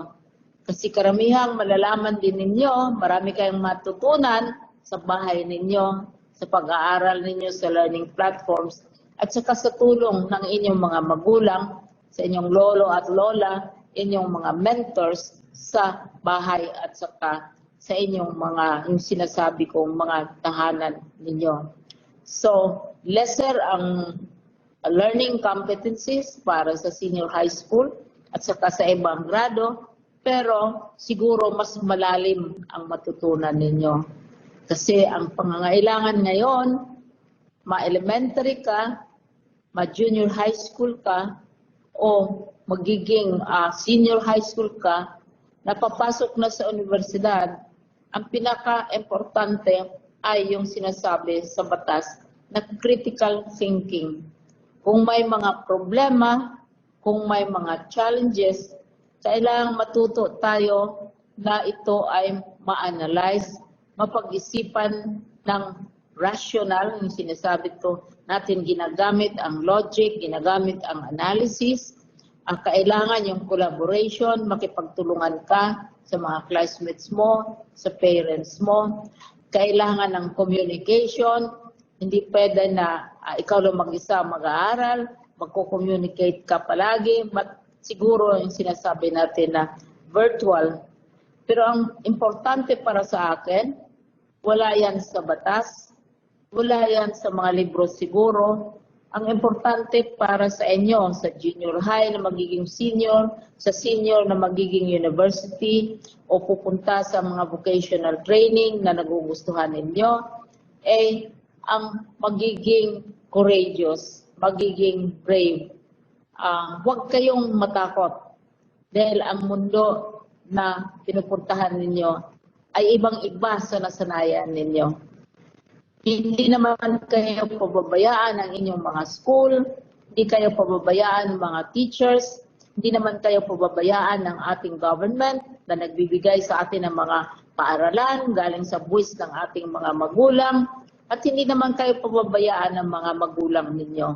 Kasi karamihang malalaman din ninyo, marami kayong matutunan sa bahay ninyo, sa pag-aaral ninyo sa learning platforms, at saka sa tulong ng inyong mga magulang, sa inyong lolo at lola, inyong mga mentors sa bahay at saka sa inyong mga, yung sinasabi kong mga tahanan ninyo. So, lesser ang learning competencies para sa senior high school at saka sa ibang grado, pero siguro mas malalim ang matutunan ninyo. Kasi ang pangangailangan ngayon, ma-elementary ka, ma-junior high school ka, o magiging senior high school ka, napapasok na sa universidad, ang pinaka-importante ay yung sinasabi sa batas na critical thinking. Kung may mga problema, kung may mga challenges, kailangang matuto tayo na ito ay ma-analyze, mapag-isipan ng rational, yung sinasabi ko, natin ginagamit ang logic, ginagamit ang analysis, ang kailangan yung collaboration, makipagtulungan ka sa mga classmates mo, sa parents mo, kailangan ng communication, hindi pwede na ikaw lang mag-isa mag-aaral, magko-communicate ka palagi, siguro yung sinasabi natin na virtual. Pero ang importante para sa akin, wala yan sa batas, wala yan sa mga libro siguro. Ang importante para sa inyo, sa junior high na magiging senior, sa senior na magiging university, o pupunta sa mga vocational training na nagugustuhan ninyo, ay ang magiging courageous, magiging brave. Huwag kayong matakot dahil ang mundo na pinupuntahan ninyo ay ibang-iba sa nasanayan ninyo. Hindi naman kayo pababayaan ng inyong mga school, hindi kayo pababayaan ng mga teachers, hindi naman kayo pababayaan ng ating government na nagbibigay sa atin ng mga paaralan galing sa buwis ng ating mga magulang, at hindi naman kayo pababayaan ng mga magulang ninyo.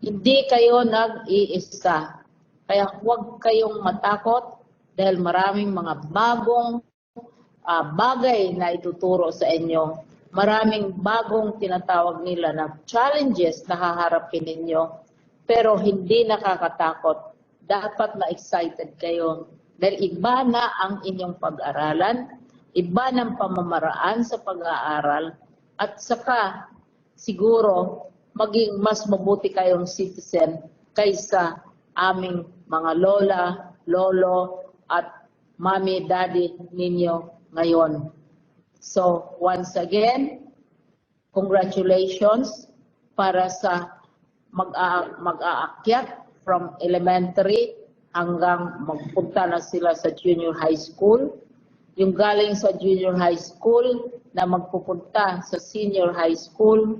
Hindi kayo nag-iisa. Kaya huwag kayong matakot dahil maraming mga bagong bagay na ituturo sa inyo. Maraming bagong tinatawag nila na challenges na haharapin ninyo. Pero hindi nakakatakot. Dapat ma-excited kayo. Dahil iba na ang inyong pag-aralan, iba ng pamamaraan sa pag-aaral, at saka siguro maging mas mabuti kayong citizen kaysa aming mga lola, lolo, at mami, daddy ninyo ngayon. So, once again, congratulations para sa mag-aakyat from elementary hanggang magpunta na sila sa junior high school. Yung galing sa junior high school na magpupunta sa senior high school,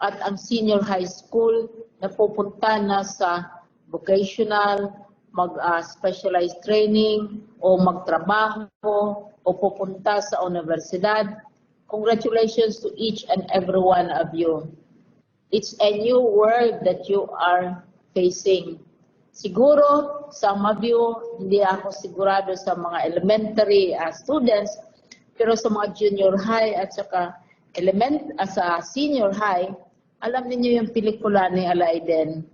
at ang senior high school na pupunta na sa vocational, mag-specialized training, o magtrabaho, o pupunta sa universidad. Congratulations to each and every one of you. It's a new world that you are facing. Siguro, some of you, hindi ako sigurado sa mga elementary students, pero sa mga junior high at saka sa senior high, alam niyo yung pelikula ni Aladdin.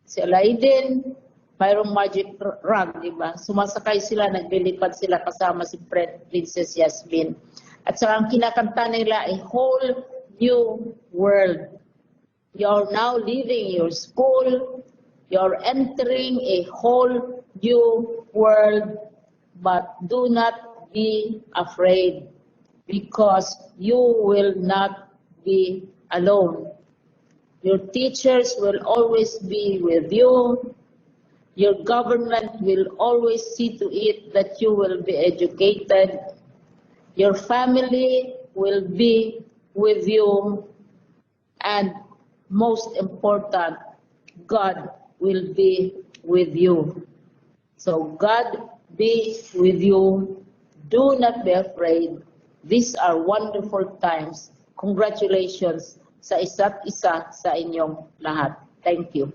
Si Aladdin, mayroong magic rug, di ba? Sumasakay sila, naglilipad sila kasama si Princess Yasmin. At saka ang kinakanta nila, a whole new world. You're now leaving your school, you're entering a whole new world, but do not be afraid because you will not be alone. Your teachers will always be with you. Your government will always see to it that you will be educated. Your family will be with you. And most important, God will be with you. So God be with you. Do not be afraid. These are wonderful times. Congratulations sa isa't isa sa inyong lahat. Thank you.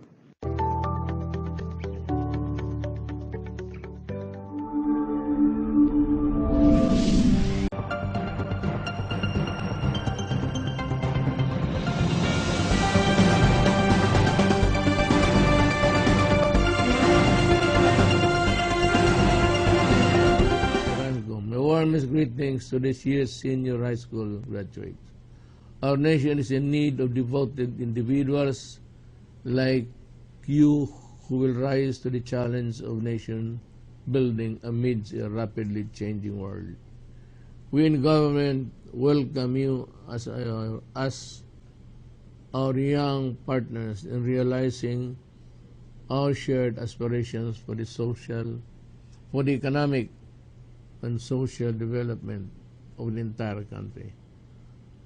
My warmest greetings to this year's senior high school graduates. Our nation is in need of devoted individuals like you who will rise to the challenge of nation building amidst a rapidly changing world. We in government welcome you as our young partners in realizing our shared aspirations for the economic and social development of the entire country.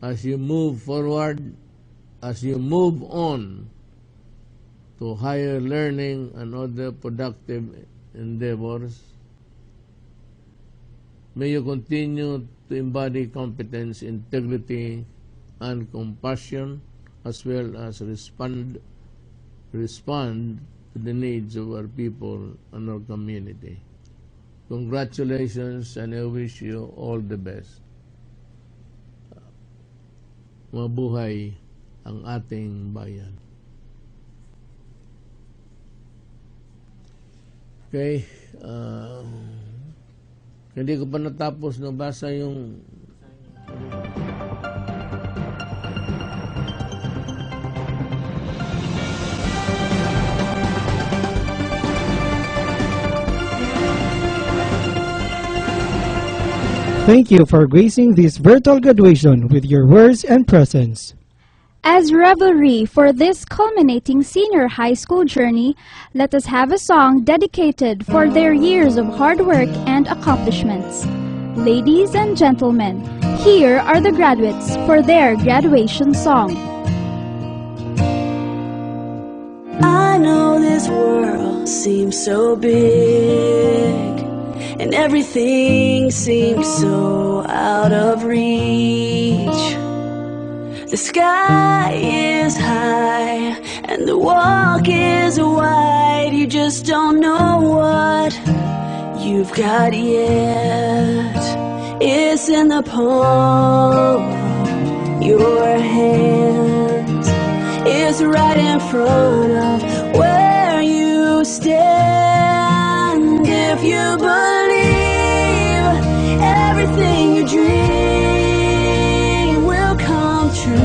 As you move forward, as you move on to higher learning and other productive endeavors, may you continue to embody competence, integrity, and compassion, as well as respond to the needs of our people and our community. Congratulations, and I wish you all the best. Mabuhay ang ating bayan. Okay, hindi ko pa natapos nabasa yung Thank you for gracing this virtual graduation with your words and presence. As revelry for this culminating senior high school journey, let us have a song dedicated for their years of hard work and accomplishments. Ladies and gentlemen, here are the graduates for their graduation song. I know this world seems so big, and everything seems so out of reach. The sky is high and the walk is wide. You just don't know what you've got yet. It's in the palm of your hands. It's right in front of where you stand. If you believe everything you dream will come true,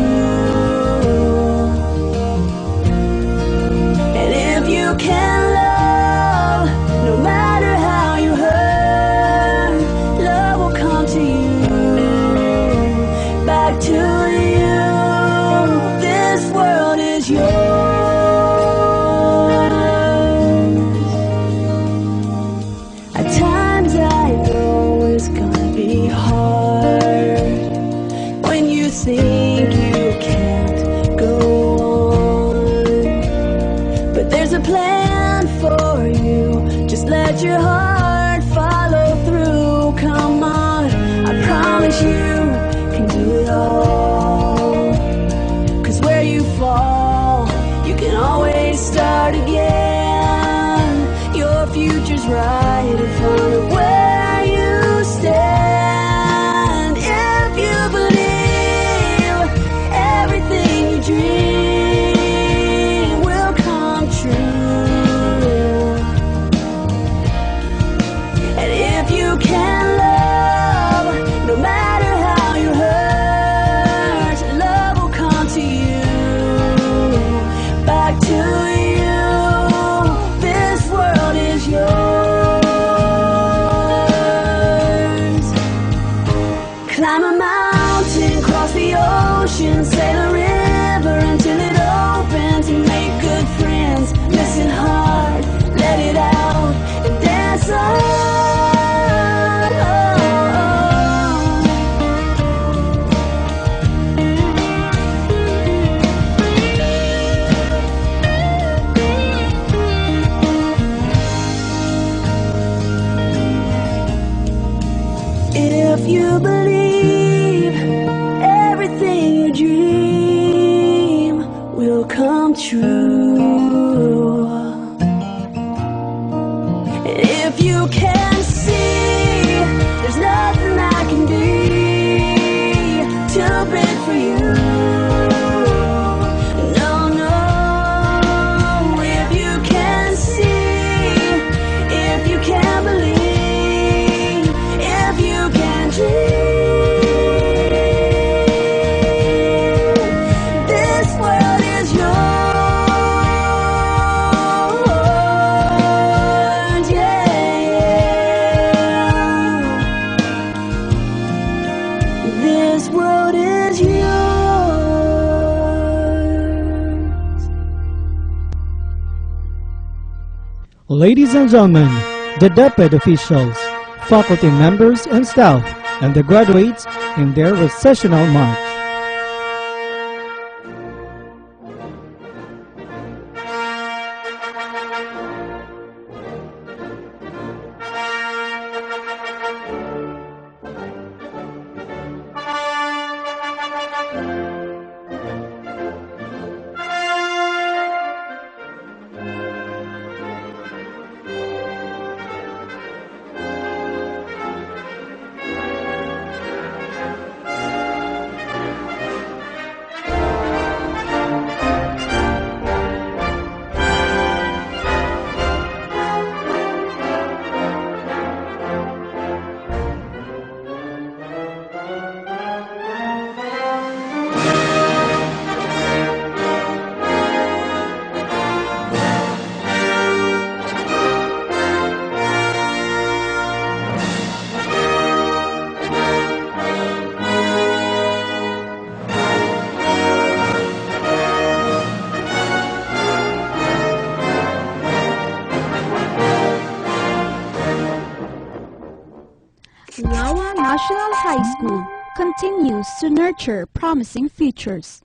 and if you can love, no matter how you hurt, love will come to you, back to you. This world is yours. At times I know it's gonna be hard when you think you can't go on, but there's a plan for you. Just let your heart follow through. Come on, I promise you can do it all. 'Cause where you fall, you can always start again. Your future's right in front of where you stand. If you believe everything you dream will come true, and if you can love, no matter how you hurt, love will come to you, back to you. This world is yours. Climb a mountain, cross the ocean, sail a river until it opens, and make good friends. Listen hard, let it out, and dance on. If you believe everything you dream will come true, and if you can see there's nothing I can be too big for you. No, no. If you can see, if you can believe, if you can dream, this world is yours. Yeah. This world is yours. Ladies and gentlemen, the DepEd officials, faculty members and staff, and the graduates in their recessional march. Lawa National High School continues to nurture promising futures.